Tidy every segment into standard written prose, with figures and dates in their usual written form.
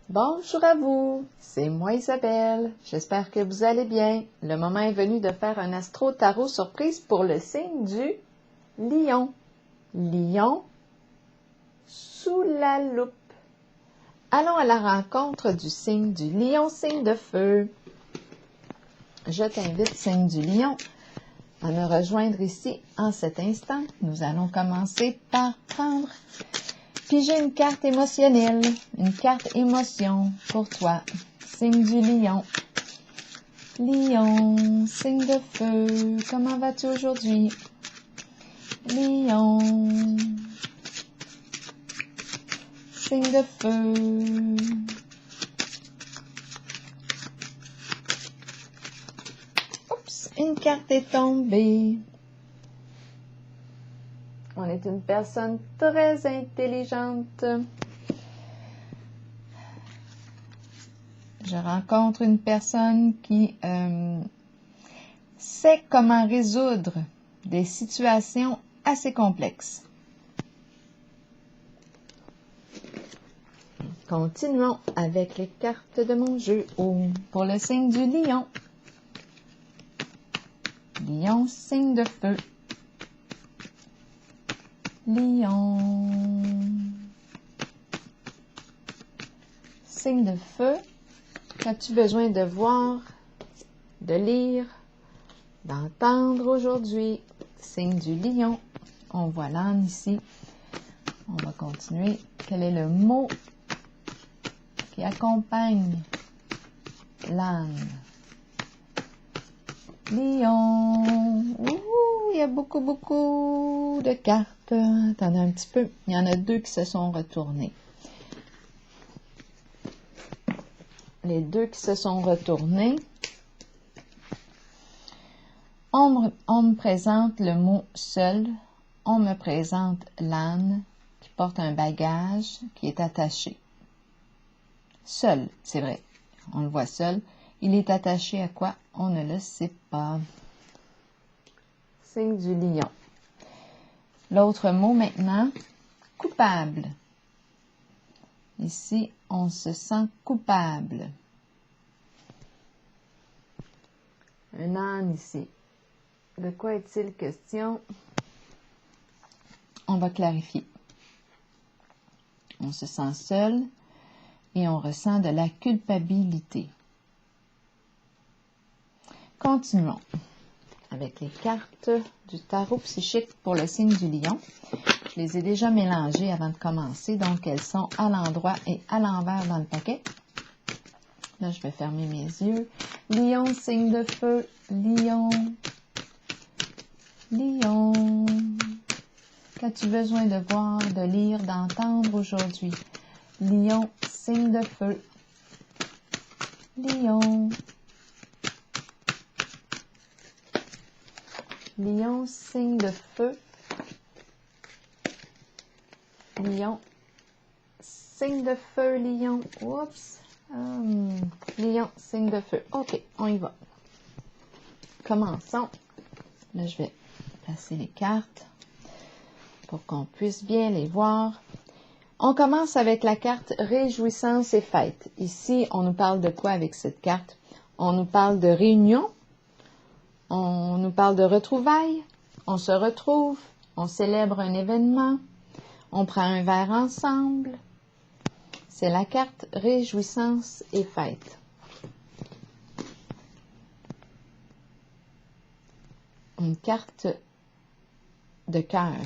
Bonjour à vous, c'est moi Isabelle. J'espère que vous allez bien. Le moment est venu de faire un astro-tarot surprise pour le signe du Lion. Lion sous la loupe. Allons à la rencontre du signe du Lion, signe de feu. Je t'invite, signe du Lion, à me rejoindre ici en cet instant. Nous allons commencer par piger une carte émotionnelle, une carte émotion pour toi, signe du Lion. Lion, signe de feu, comment vas-tu aujourd'hui? Lion, signe de feu. Oups, une carte est tombée. On est une personne très intelligente. Je rencontre une personne qui sait comment résoudre des situations assez complexes. Continuons avec les cartes de mon jeu pour le signe du Lion. Lion, signe de feu. Lion, signe de feu, as-tu besoin de voir, de lire, d'entendre aujourd'hui? Signe du Lion, on voit l'âne ici. On va continuer. Quel est le mot qui accompagne l'âne? Lion, il y a beaucoup de cartes. Attendez un petit peu. Il y en a deux qui se sont retournés. Les deux qui se sont retournés. On me présente le mot seul. On me présente l'âne qui porte un bagage qui est attaché. Seul, c'est vrai. On le voit seul. Il est attaché à quoi? On ne le sait pas. Signe du Lion. L'autre mot maintenant, coupable. Ici, on se sent coupable. Un âne ici. De quoi est-il question? On va clarifier. On se sent seul et on ressent de la culpabilité. Continuons avec les cartes du tarot psychique pour le signe du Lion. Je les ai déjà mélangées avant de commencer, donc elles sont à l'endroit et à l'envers dans le paquet. Là, je vais fermer mes yeux. Lion, signe de feu. Lion. Lion. Qu'as-tu besoin de voir, de lire, d'entendre aujourd'hui? Lion, signe de feu. Lion. Lion, signe de feu. Lion, signe de feu, Lion. Oups. Lion, signe de feu. OK, on y va. Commençons. Là, je vais placer les cartes pour qu'on puisse bien les voir. On commence avec la carte Réjouissance et fête. Ici, on nous parle de quoi avec cette carte? On nous parle de réunion. On nous parle de retrouvailles, on se retrouve, on célèbre un événement, on prend un verre ensemble. C'est la carte Réjouissance et fête. Une carte de cœur.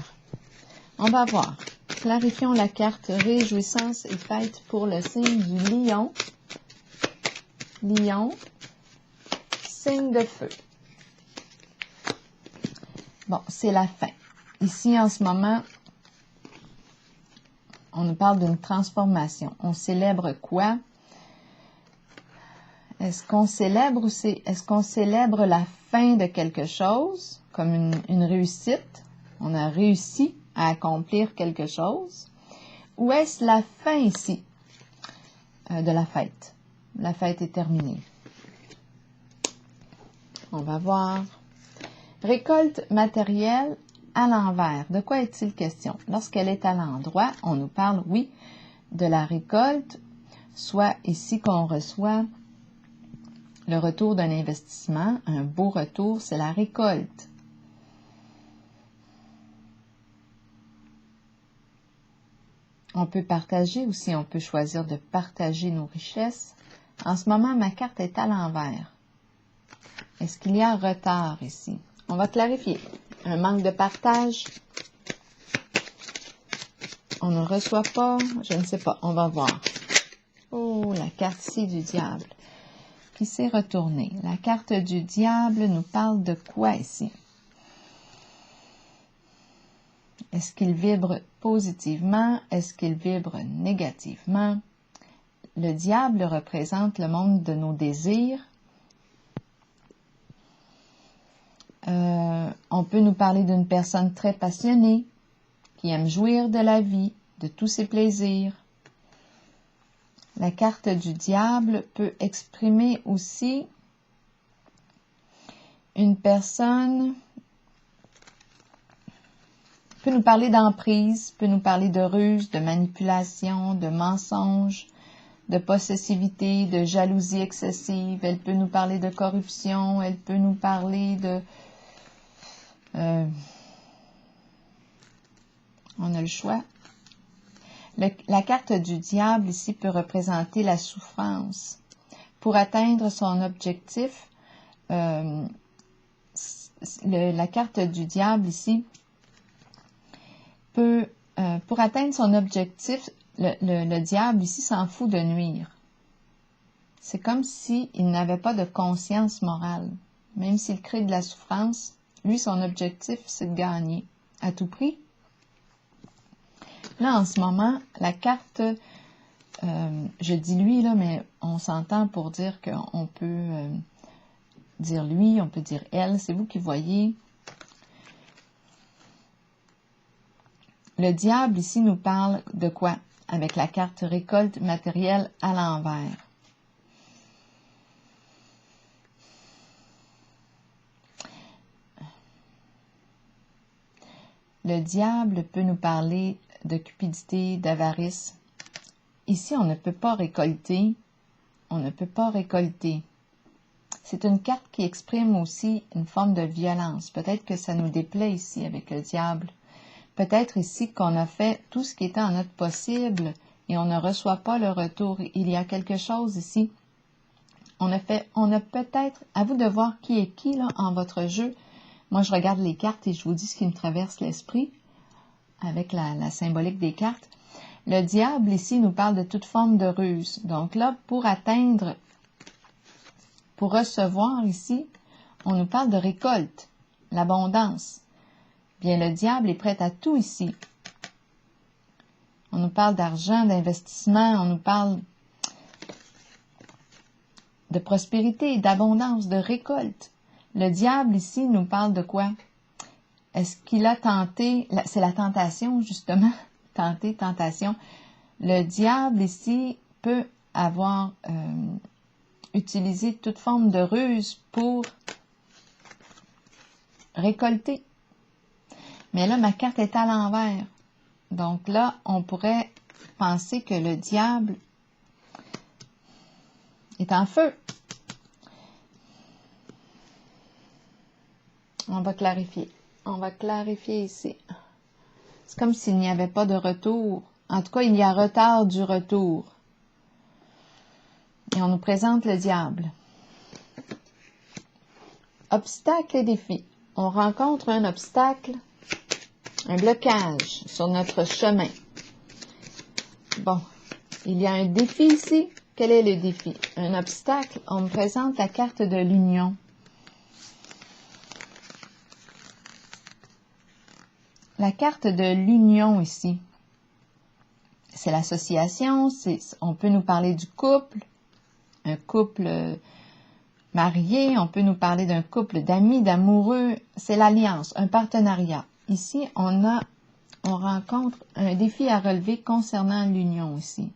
On va voir. Clarifions la carte Réjouissance et fête pour le signe du Lion. Lion, signe de feu. Bon, c'est la fin. Ici, en ce moment, on nous parle d'une transformation. On célèbre quoi? Est-ce qu'on célèbre ou est-ce qu'on célèbre la fin de quelque chose, comme une réussite? On a réussi à accomplir quelque chose. Ou est-ce la fin ici de la fête? La fête est terminée. On va voir. Récolte matérielle à l'envers. De quoi est-il question? Lorsqu'elle est à l'endroit, on nous parle, oui, de la récolte. soit ici qu'on reçoit le retour d'un investissement, un beau retour, c'est la récolte. On peut partager aussi, on peut choisir de partager nos richesses. En ce moment, ma carte est à l'envers. Est-ce qu'il y a retard ici? On va clarifier. Un manque de partage. On ne reçoit pas, je ne sais pas, on va voir. Oh, la carte ici du diable qui s'est retournée. La carte du diable nous parle de quoi ici? Est-ce qu'il vibre positivement? Est-ce qu'il vibre négativement? Le diable représente le monde de nos désirs. On peut nous parler d'une personne très passionnée, qui aime jouir de la vie, de tous ses plaisirs. La carte du diable peut exprimer aussi une personne, peut nous parler d'emprise, peut nous parler de ruse, de manipulation, de mensonge, de possessivité, de jalousie excessive. Elle peut nous parler de corruption, elle peut nous parler de... on a le choix. La carte du diable ici peut représenter la souffrance. Pour atteindre son objectif, la carte du diable ici peut, pour atteindre son objectif, le diable ici s'en fout de nuire. C'est comme s'il n'avait pas de conscience morale. Même s'il crée de la souffrance, lui, son objectif, c'est de gagner à tout prix. Là, en ce moment, la carte, je dis lui, là, mais on s'entend pour dire qu'on peut dire lui, on peut dire elle, c'est vous qui voyez. Le diable, ici, nous parle de quoi? Avec la carte récolte matérielle à l'envers. Le diable peut nous parler de cupidité, d'avarice. Ici, on ne peut pas récolter. On ne peut pas récolter. C'est une carte qui exprime aussi une forme de violence. Peut-être que ça nous déplaît ici avec le diable. Peut-être ici qu'on a fait tout ce qui était en notre possible et on ne reçoit pas le retour. Il y a quelque chose ici. On a peut-être, à vous de voir qui est qui là en votre jeu. Moi, je regarde les cartes et je vous dis ce qui me traverse l'esprit avec la symbolique des cartes. Le diable, ici, nous parle de toute forme de ruse. Donc là, pour atteindre, pour recevoir ici, on nous parle de récolte, l'abondance. Bien, le diable est prêt à tout ici. On nous parle d'argent, d'investissement, on nous parle de prospérité, d'abondance, de récolte. Le diable, ici, nous parle de quoi? Est-ce qu'il a tenté, c'est la tentation, justement, tenter, tentation. Le diable, ici, peut avoir utilisé toute forme de ruse pour récolter. Mais là, ma carte est à l'envers. Donc là, on pourrait penser que le diable est en feu. On va clarifier. On va clarifier ici. C'est comme s'il n'y avait pas de retour. En tout cas, il y a retard du retour. Et on nous présente le diable. Obstacles et défis. On rencontre un obstacle, un blocage sur notre chemin. Bon, il y a un défi ici. Quel est le défi? Un obstacle. On me présente la carte de l'union. La carte de l'union ici, c'est l'association, on peut nous parler du couple, un couple marié, on peut nous parler d'un couple d'amis, d'amoureux, c'est l'alliance, un partenariat. Ici, on rencontre un défi à relever concernant l'union ici.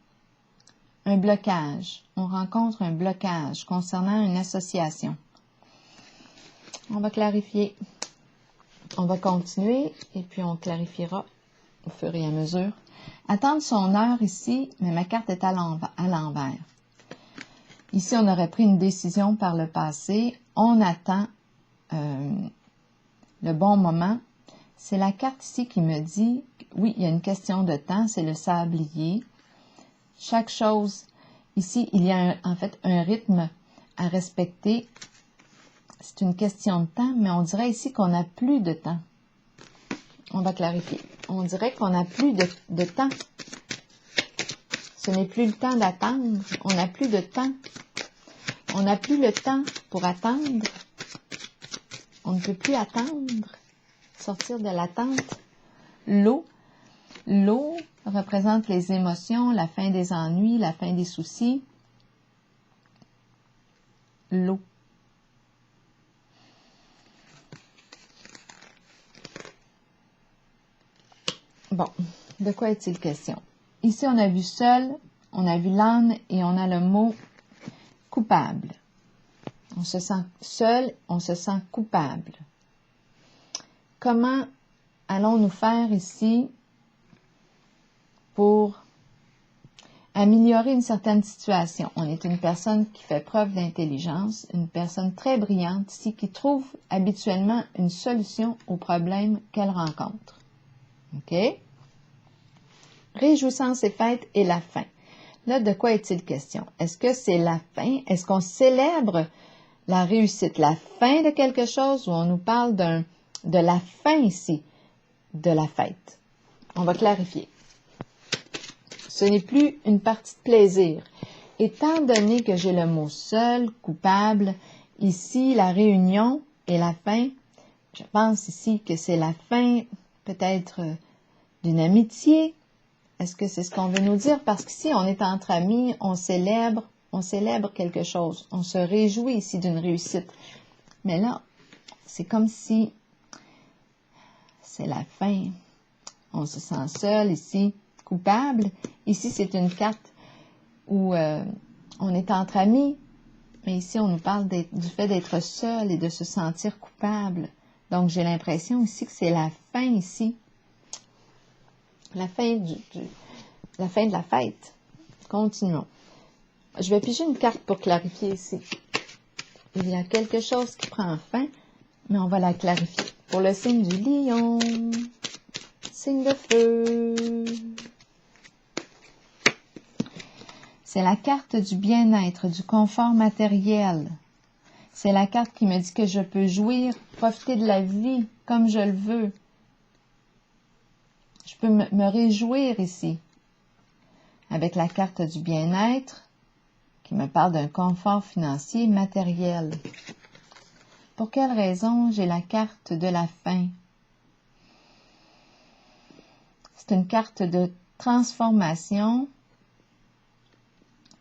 Un blocage, on rencontre un blocage concernant une association. On va clarifier. On va continuer et puis on clarifiera au fur et à mesure. Attendre son heure ici, mais ma carte est à l'envers. Ici, on aurait pris une décision par le passé. On attend le bon moment. C'est la carte ici qui me dit, oui, il y a une question de temps, c'est le sablier. Chaque chose, ici, il y a en fait un rythme à respecter. C'est une question de temps, mais on dirait ici qu'on n'a plus de temps. On va clarifier. On dirait qu'on n'a plus de temps. Ce n'est plus le temps d'attendre. On n'a plus de temps. On n'a plus le temps pour attendre. On ne peut plus attendre. Sortir de l'attente. L'eau. L'eau représente les émotions, la fin des ennuis, la fin des soucis. L'eau. Bon, de quoi est-il question? Ici, on a vu seul, on a vu l'âne et on a le mot coupable. On se sent seul, on se sent coupable. Comment allons-nous faire ici pour améliorer une certaine situation? On est une personne qui fait preuve d'intelligence, une personne très brillante ici qui trouve habituellement une solution aux problèmes qu'elle rencontre. OK? Réjouissance et fête et la fin. Là, de quoi est-il question? Est-ce que c'est la fin? Est-ce qu'on célèbre la réussite, la fin de quelque chose, ou on nous parle de la fin ici, de la fête? On va clarifier. Ce n'est plus une partie de plaisir. Étant donné que j'ai le mot seul, coupable, ici, la réunion et la fin, je pense ici que c'est la fin peut-être d'une amitié. Est-ce que c'est ce qu'on veut nous dire? Parce qu'ici, on est entre amis, on célèbre quelque chose. On se réjouit ici d'une réussite. Mais là, c'est comme si c'est la fin. On se sent seul ici, coupable. Ici, c'est une carte où on est entre amis. Mais ici, on nous parle du fait d'être seul et de se sentir coupable. Donc, j'ai l'impression ici que c'est la fin ici. La fin de la fête. Continuons. Je vais piger une carte pour clarifier ici. Il y a quelque chose qui prend fin, mais on va la clarifier. Pour le signe du lion, signe de feu. C'est la carte du bien-être, du confort matériel. C'est la carte qui me dit que je peux jouir, profiter de la vie comme je le veux. Je peux me réjouir ici. Avec la carte du bien-être, qui me parle d'un confort financier matériel. Pour quelle raison j'ai la carte de la fin? C'est une carte de transformation.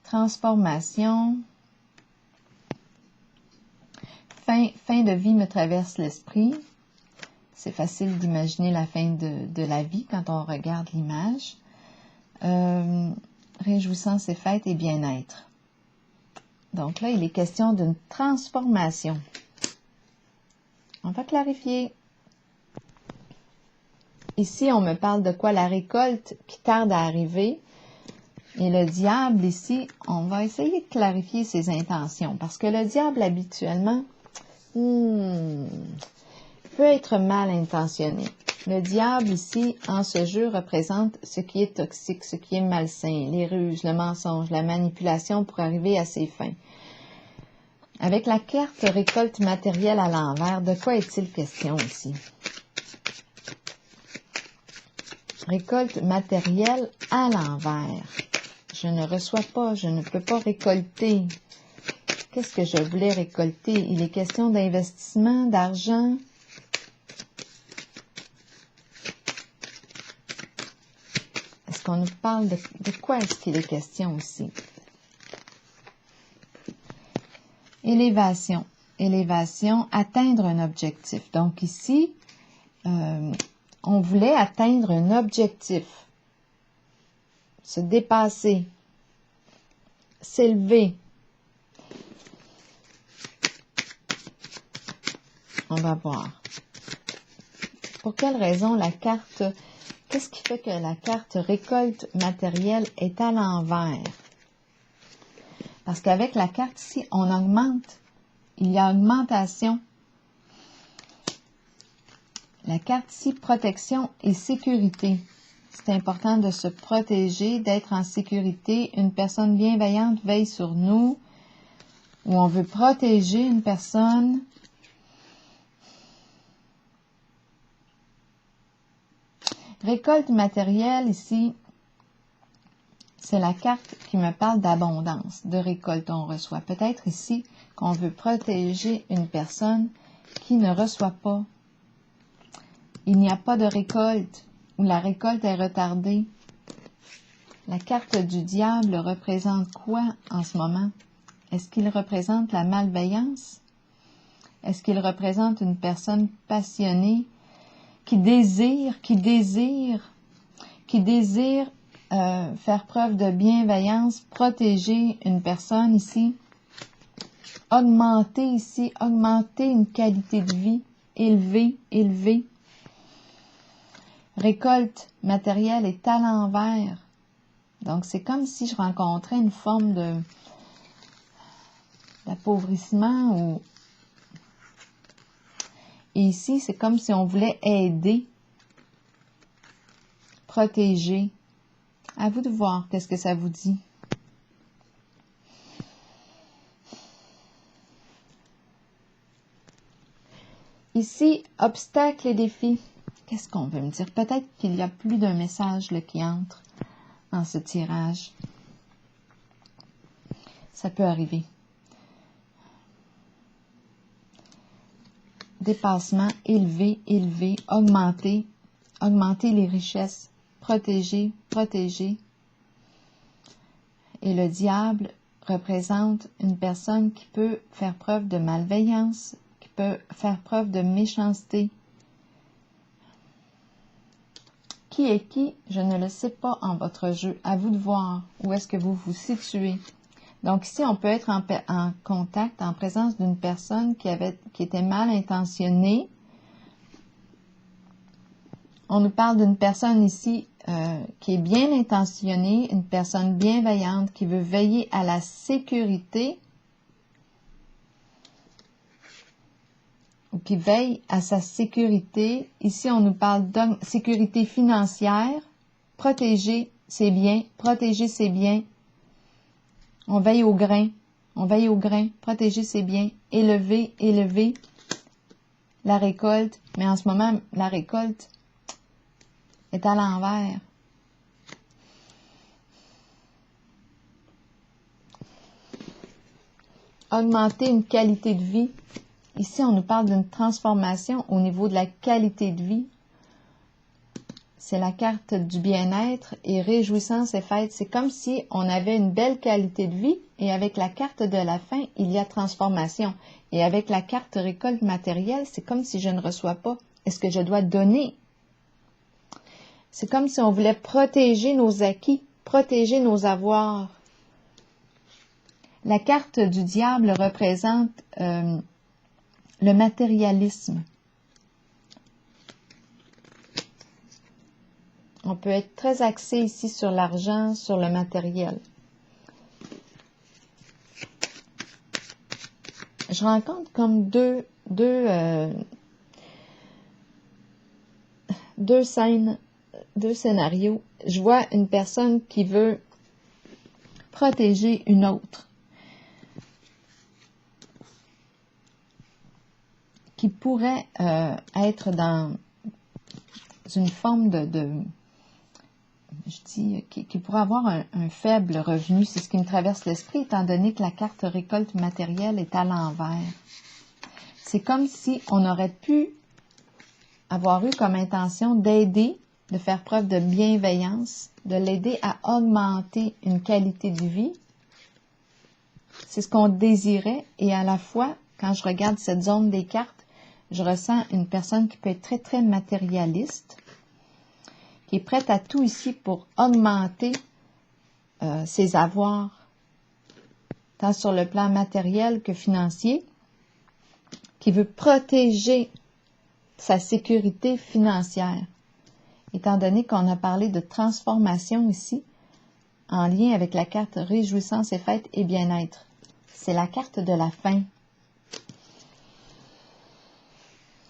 Transformation. Fin de vie me traverse l'esprit. C'est facile d'imaginer la fin de la vie quand on regarde l'image. Réjouissance et fête et bien-être. Donc là, il est question d'une transformation. On va clarifier. Ici, on me parle de quoi? La récolte qui tarde à arriver. Et le diable, ici, on va essayer de clarifier ses intentions. Parce que le diable, habituellement, peut être mal intentionné. Le diable, ici, en ce jeu, représente ce qui est toxique, ce qui est malsain, les ruses, le mensonge, la manipulation pour arriver à ses fins. Avec la carte récolte matérielle à l'envers, de quoi est-il question ici? Récolte matérielle à l'envers. Je ne reçois pas, je ne peux pas récolter. Qu'est-ce que je voulais récolter? Il est question d'investissement, d'argent. Est-ce qu'on nous parle de quoi est-ce qu'il est question ici? Élévation. Élévation, atteindre un objectif. Donc ici, on voulait atteindre un objectif. Se dépasser. S'élever. On va voir. Pour quelle raison la carte Qu'est-ce qui fait que la carte récolte matérielle est à l'envers? Parce qu'avec la carte ici, on augmente. Il y a augmentation. La carte ici, protection et sécurité. C'est important de se protéger, d'être en sécurité. Une personne bienveillante veille sur nous. Ou on veut protéger une personne. Récolte matérielle ici, c'est la carte qui me parle d'abondance, de récolte on reçoit. Peut-être ici qu'on veut protéger une personne qui ne reçoit pas. Il n'y a pas de récolte ou la récolte est retardée. La carte du diable représente quoi en ce moment? Est-ce qu'il représente la malveillance? Est-ce qu'il représente une personne passionnée qui désire faire preuve de bienveillance, protéger une personne ici, augmenter une qualité de vie, élever. Récolte matérielle est à l'envers. Donc, c'est comme si je rencontrais une forme d'appauvrissement ou... Et ici, c'est comme si on voulait aider, protéger. À vous de voir qu'est-ce que ça vous dit. Ici, obstacles et défis. Qu'est-ce qu'on veut me dire? Peut-être qu'il y a plus d'un message là, qui entre en ce tirage. Ça peut arriver. Dépassement, élever, augmenter les richesses, protéger. Et le diable représente une personne qui peut faire preuve de malveillance, qui peut faire preuve de méchanceté. Qui est qui? Je ne le sais pas en votre jeu. À vous de voir où est-ce que vous vous situez. Donc ici, on peut être en contact, en présence d'une personne qui était mal intentionnée. On nous parle d'une personne ici qui est bien intentionnée, une personne bienveillante qui veut veiller à la sécurité ou qui veille à sa sécurité. Ici, on nous parle de sécurité financière, protéger ses biens, On veille au grain, protéger ses biens, élever la récolte. Mais en ce moment, la récolte est à l'envers. Augmenter une qualité de vie. Ici, on nous parle d'une transformation au niveau de la qualité de vie. C'est la carte du bien-être et réjouissance et fête. C'est comme si on avait une belle qualité de vie et avec la carte de la fin, il y a transformation. Et avec la carte récolte matérielle, c'est comme si je ne reçois pas. Est-ce que je dois donner? C'est comme si on voulait protéger nos acquis, protéger nos avoirs. La carte du diable représente le matérialisme. On peut être très axé ici sur l'argent, sur le matériel. Je rencontre comme deux scènes, deux scénarios. Je vois une personne qui veut protéger une autre, qui pourrait être dans une forme qui pourrait avoir un faible revenu. C'est ce qui me traverse l'esprit, étant donné que la carte récolte matérielle est à l'envers. C'est comme si on aurait pu avoir eu comme intention d'aider, de faire preuve de bienveillance, de l'aider à augmenter une qualité de vie. C'est ce qu'on désirait et à la fois, quand je regarde cette zone des cartes, je ressens une personne qui peut être très, très matérialiste, qui est prête à tout ici pour augmenter ses avoirs, tant sur le plan matériel que financier, qui veut protéger sa sécurité financière. étant donné qu'on a parlé de transformation ici, en lien avec la carte réjouissance et fête et bien-être. C'est la carte de la fin.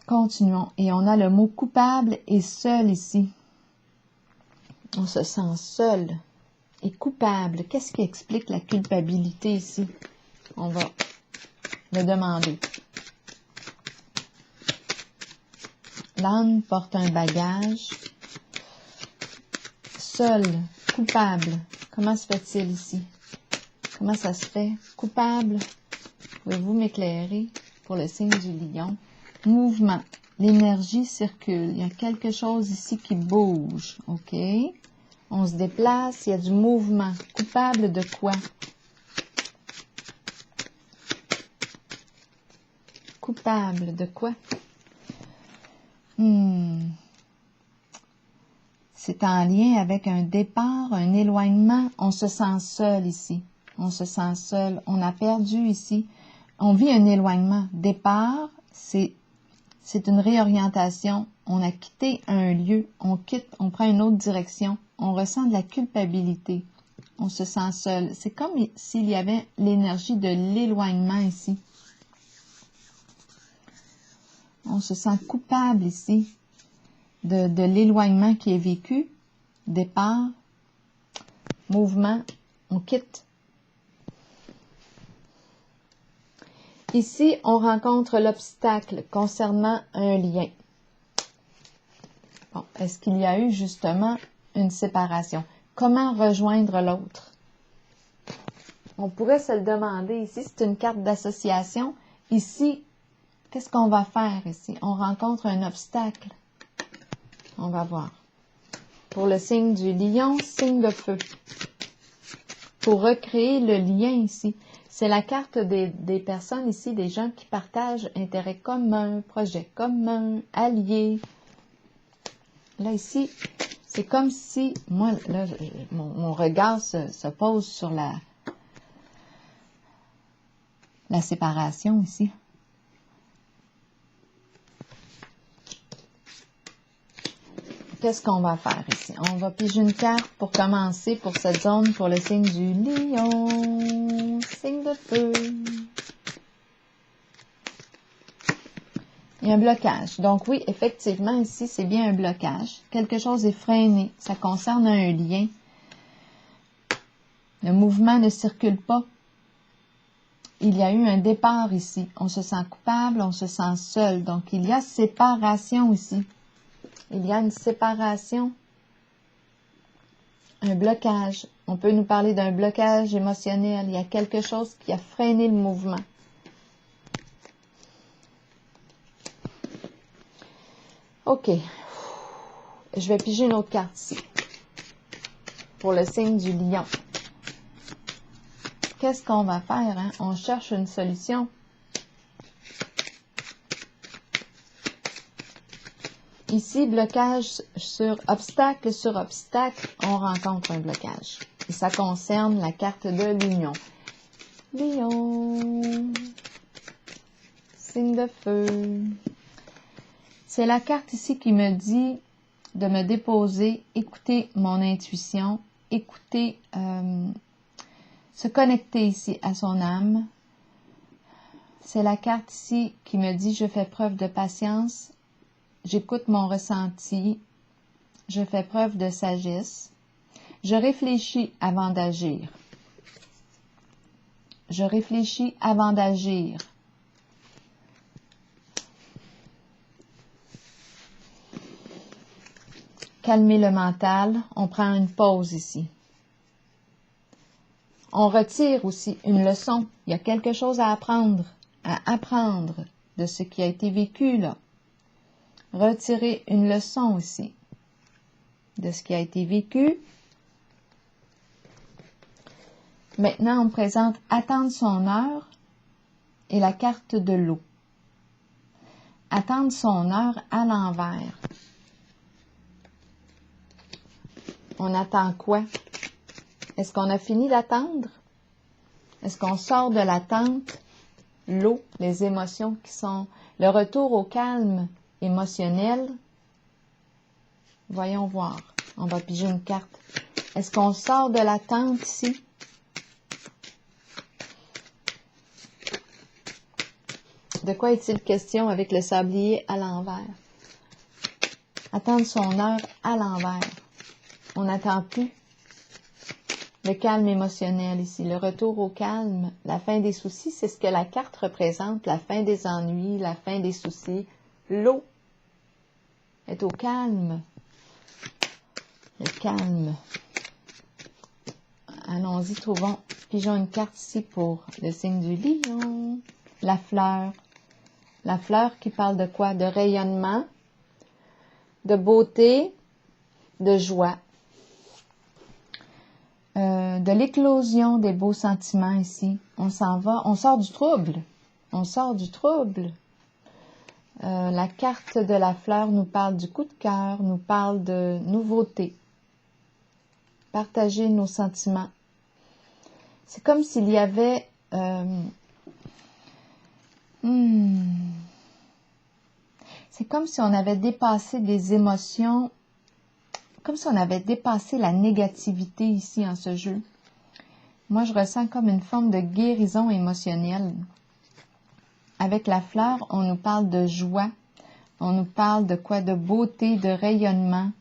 Continuons. Et on a le mot coupable et seul ici. On se sent seul et coupable. Qu'est-ce qui explique la culpabilité ici? On va le demander. L'âne porte un bagage. Seul, coupable. Comment se fait-il ici? Comment ça se fait? Coupable. Pouvez-vous m'éclairer pour le signe du lion? Mouvement. L'énergie circule. Il y a quelque chose ici qui bouge. OK? On se déplace. Il y a du mouvement. Coupable de quoi? Coupable de quoi? C'est en lien avec un départ, un éloignement. On se sent seul ici. On se sent seul. On a perdu ici. On vit un éloignement. Départ, c'est une réorientation. On a quitté un lieu. On quitte, on prend une autre direction. On ressent de la culpabilité. On se sent seul. C'est comme s'il y avait l'énergie de l'éloignement ici. On se sent coupable ici de l'éloignement qui est vécu. Départ, mouvement, on quitte. Ici, on rencontre l'obstacle concernant un lien. Bon, est-ce qu'il y a eu justement une séparation? Comment rejoindre l'autre? On pourrait se le demander ici. C'est une carte d'association. Ici, qu'est-ce qu'on va faire ici? On rencontre un obstacle. On va voir. Pour le signe du lion, signe de feu. Pour recréer le lien ici. C'est la carte des personnes ici, des gens qui partagent intérêts communs, projets communs, alliés. Là, ici, c'est comme si, moi, là, mon regard se pose sur la séparation ici. Qu'est-ce qu'on va faire ici? On va piger une carte pour commencer pour cette zone, pour le signe du lion, signe de feu. Il y a un blocage. Donc oui, effectivement, ici, c'est bien un blocage. Quelque chose est freiné. Ça concerne un lien. Le mouvement ne circule pas. Il y a eu un départ ici. On se sent coupable, on se sent seul. Donc, il y a séparation ici. Il y a une séparation, un blocage. On peut nous parler d'un blocage émotionnel. Il y a quelque chose qui a freiné le mouvement. OK. Je vais piger une autre carte ici. Pour le signe du lion. Qu'est-ce qu'on va faire? Hein? On cherche une solution. Ici, blocage sur obstacle, on rencontre un blocage. Et ça concerne la carte de l'union. Lion, signe de feu. C'est la carte ici qui me dit de me déposer, écouter mon intuition, écouter, se connecter ici à son âme. C'est la carte ici qui me dit je fais preuve de patience. J'écoute mon ressenti, je fais preuve de sagesse, je réfléchis avant d'agir. Je réfléchis avant d'agir. Calmer le mental, on prend une pause ici. On retire aussi une leçon. Il y a quelque chose à apprendre de ce qui a été vécu là. Retirer une leçon aussi de ce qui a été vécu. Maintenant, on présente attendre son heure et la carte de l'eau. Attendre son heure à l'envers. On attend quoi? Est-ce qu'on a fini d'attendre? Est-ce qu'on sort de l'attente? L'eau, les émotions qui sont le retour au calme émotionnel. Voyons voir. On va piger une carte. Est-ce qu'on sort de l'attente ici? De quoi est-il question avec le sablier à l'envers? Attendre son heure à l'envers. On n'attend plus. Le calme émotionnel ici, le retour au calme, la fin des soucis, c'est ce que la carte représente, la fin des ennuis, la fin des soucis. L'eau est au calme. Le calme. Allons-y, pigeons une carte ici pour le signe du lion. La fleur. La fleur qui parle de quoi? De rayonnement, de beauté, de joie. De l'éclosion des beaux sentiments ici. On s'en va, on sort du trouble. On sort du trouble. La carte de la fleur nous parle du coup de cœur, nous parle de nouveauté. Partager nos sentiments. C'est comme s'il y avait... C'est comme si on avait dépassé des émotions, comme si on avait dépassé la négativité ici en ce jeu. Moi, je ressens comme une forme de guérison émotionnelle. Avec la fleur, on nous parle de joie, on nous parle de quoi? De beauté, de rayonnement.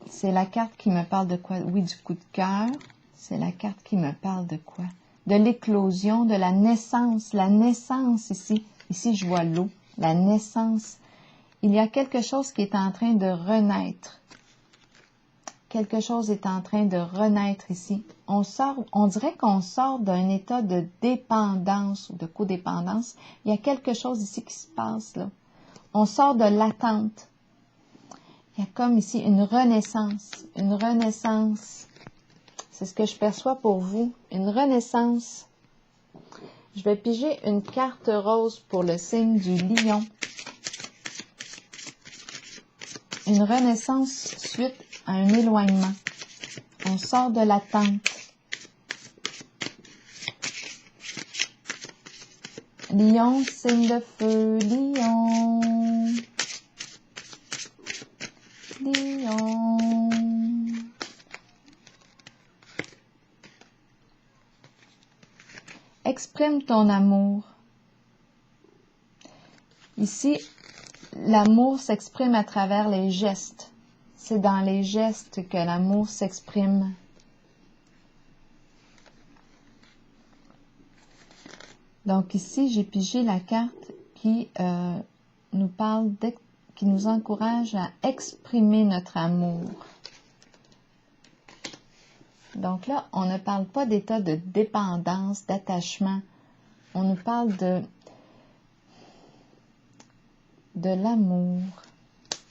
C'est la carte qui me parle de quoi? Oui, du coup de cœur. C'est la carte qui me parle de quoi? De l'éclosion, de la naissance. La naissance ici. Ici, je vois l'eau. La naissance. Il y a quelque chose qui est en train de renaître. Quelque chose est en train de renaître ici. On dirait qu'on sort d'un état de dépendance ou de codépendance. Il y a quelque chose ici qui se passe là. On sort de l'attente. Il y a comme ici une renaissance. Une renaissance. C'est ce que je perçois pour vous. Une renaissance. Je vais piger une carte rose pour le signe du lion. Une renaissance suite à un éloignement. On sort de l'attente. Lion, signe de feu, lion. Lion. Exprime ton amour. Ici, l'amour s'exprime à travers les gestes. C'est dans les gestes que l'amour s'exprime. Donc ici, j'ai pigé la carte qui nous parle, qui nous encourage à exprimer notre amour. Donc là, on ne parle pas d'état de dépendance, d'attachement. On nous parle de l'amour.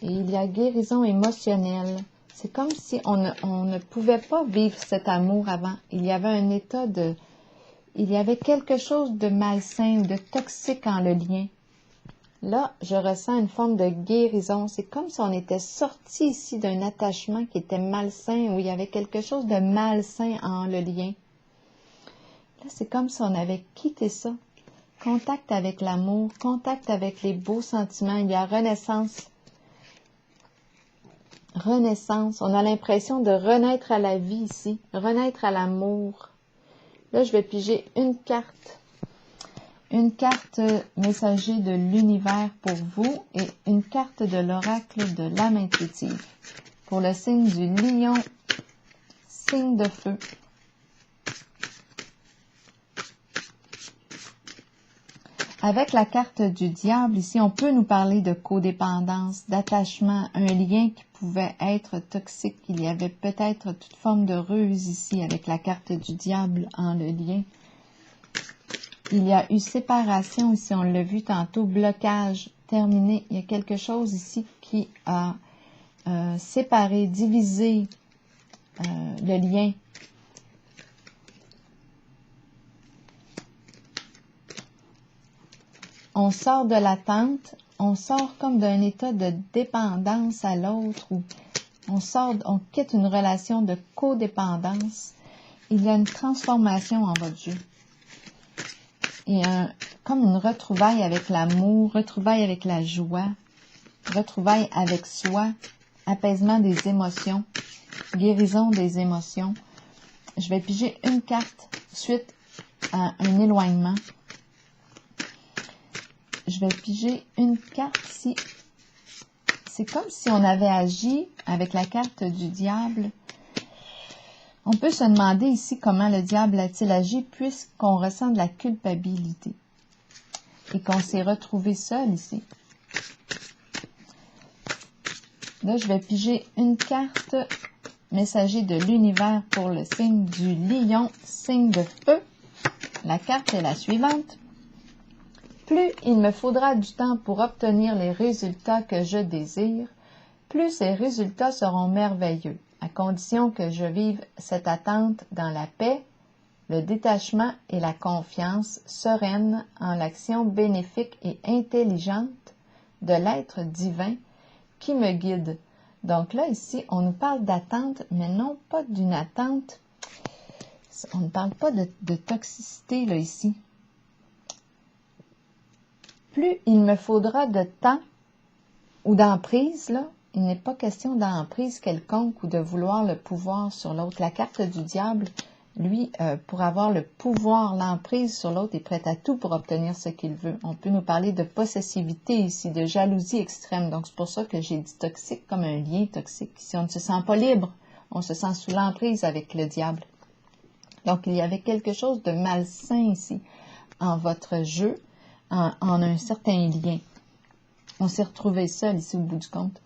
Et il y a guérison émotionnelle. C'est comme si on ne pouvait pas vivre cet amour avant. Il y avait un état de... Il y avait quelque chose de malsain ou de toxique en le lien. Là, je ressens une forme de guérison. C'est comme si on était sorti ici d'un attachement qui était malsain, où il y avait quelque chose de malsain en le lien. Là, c'est comme si on avait quitté ça. Contact avec l'amour, contact avec les beaux sentiments. Il y a renaissance. Renaissance. On a l'impression de renaître à la vie ici, renaître à l'amour. Là, je vais piger une carte. Une carte messager de l'univers pour vous et une carte de l'oracle de l'âme intuitive. Pour le signe du lion, signe de feu. Avec la carte du diable, ici, on peut nous parler de codépendance, d'attachement, un lien qui pouvait être toxique. Il y avait peut-être toute forme de ruse ici avec la carte du diable en le lien. Il y a eu séparation ici, on l'a vu tantôt, blocage, terminé. Il y a quelque chose ici qui a séparé, divisé le lien. On sort de l'attente, on sort comme d'un état de dépendance à l'autre, ou on quitte une relation de codépendance. Il y a une transformation en votre jeu. Et comme une retrouvaille avec l'amour, retrouvaille avec la joie. retrouvailles avec soi, apaisement des émotions, guérison des émotions. Je vais piger une carte suite à un éloignement. Je vais piger une carte ici. C'est comme si on avait agi avec la carte du diable. On peut se demander ici comment le diable a-t-il agi puisqu'on ressent de la culpabilité et qu'on s'est retrouvé seul ici. Là, je vais piger une carte messager de l'univers pour le signe du lion, signe de feu. La carte est la suivante. Plus il me faudra du temps pour obtenir les résultats que je désire, plus ces résultats seront merveilleux, à condition que je vive cette attente dans la paix, le détachement et la confiance sereine en l'action bénéfique et intelligente de l'être divin qui me guide. Donc là, ici, on nous parle d'attente, mais non pas d'une attente. On ne parle pas de toxicité, là, ici. Plus il me faudra de temps ou d'emprise, là, il n'est pas question d'emprise quelconque ou de vouloir le pouvoir sur l'autre. La carte du diable, lui, pour avoir le pouvoir, l'emprise sur l'autre, est prêt à tout pour obtenir ce qu'il veut. On peut nous parler de possessivité ici, de jalousie extrême. Donc, c'est pour ça que j'ai dit toxique comme un lien toxique. Si on ne se sent pas libre, on se sent sous l'emprise avec le diable. Donc, il y avait quelque chose de malsain ici en votre jeu, en un certain lien. On s'est retrouvé seul ici au bout du compte.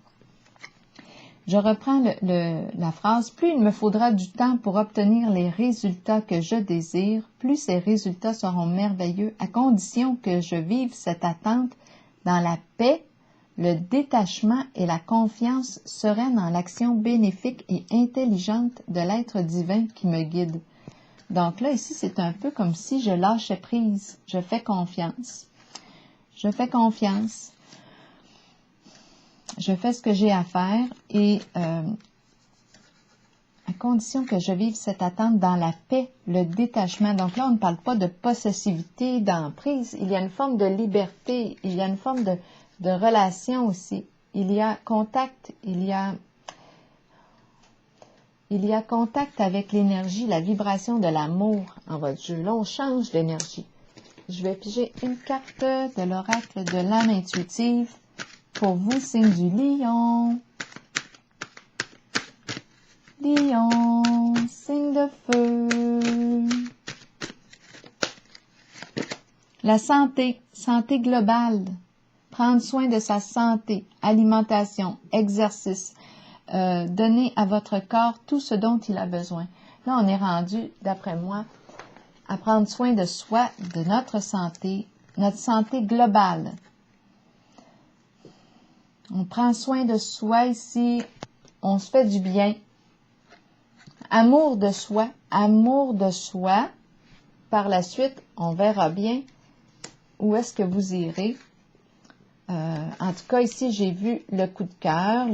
Je reprends la phrase. Plus il me faudra du temps pour obtenir les résultats que je désire, plus ces résultats seront merveilleux, à condition que je vive cette attente dans la paix, le détachement et la confiance sereine en l'action bénéfique et intelligente de l'être divin qui me guide. Donc là, ici, c'est un peu comme si je lâchais prise. Je fais confiance. Je fais confiance. Je fais ce que j'ai à faire et à condition que je vive cette attente dans la paix, le détachement. Donc là, on ne parle pas de possessivité, d'emprise. Il y a une forme de liberté, il y a une forme de relation aussi. Il y a contact, il y a contact avec l'énergie, la vibration de l'amour en votre jeu. Là, on change d'énergie. Je vais piger une carte de l'oracle de l'âme intuitive. Pour vous, signe du lion. Lion, signe de feu. La santé, santé globale. Prendre soin de sa santé, alimentation, exercice. Donner à votre corps tout ce dont il a besoin. Là, on est rendu, d'après moi, à prendre soin de soi, de notre santé globale. On prend soin de soi ici, on se fait du bien. Amour de soi. Par la suite, on verra bien où est-ce que vous irez. En tout cas, ici, j'ai vu le coup de cœur,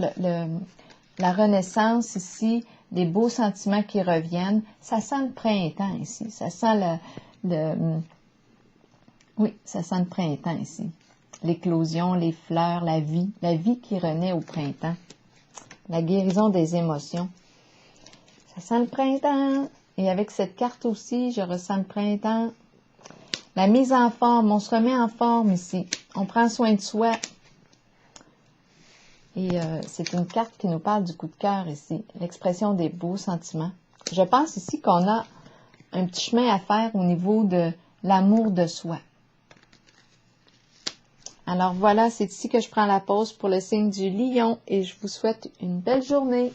la renaissance ici, les beaux sentiments qui reviennent. Ça sent le printemps ici. Ça sent oui, ça sent le printemps ici. L'éclosion, les fleurs, la vie qui renaît au printemps. La guérison des émotions. Ça sent le printemps. Et avec cette carte aussi, je ressens le printemps. La mise en forme, on se remet en forme ici. On prend soin de soi. Et c'est une carte qui nous parle du coup de cœur ici. L'expression des beaux sentiments. Je pense ici qu'on a un petit chemin à faire au niveau de l'amour de soi. Alors voilà, c'est ici que je prends la pause pour le signe du lion et je vous souhaite une belle journée.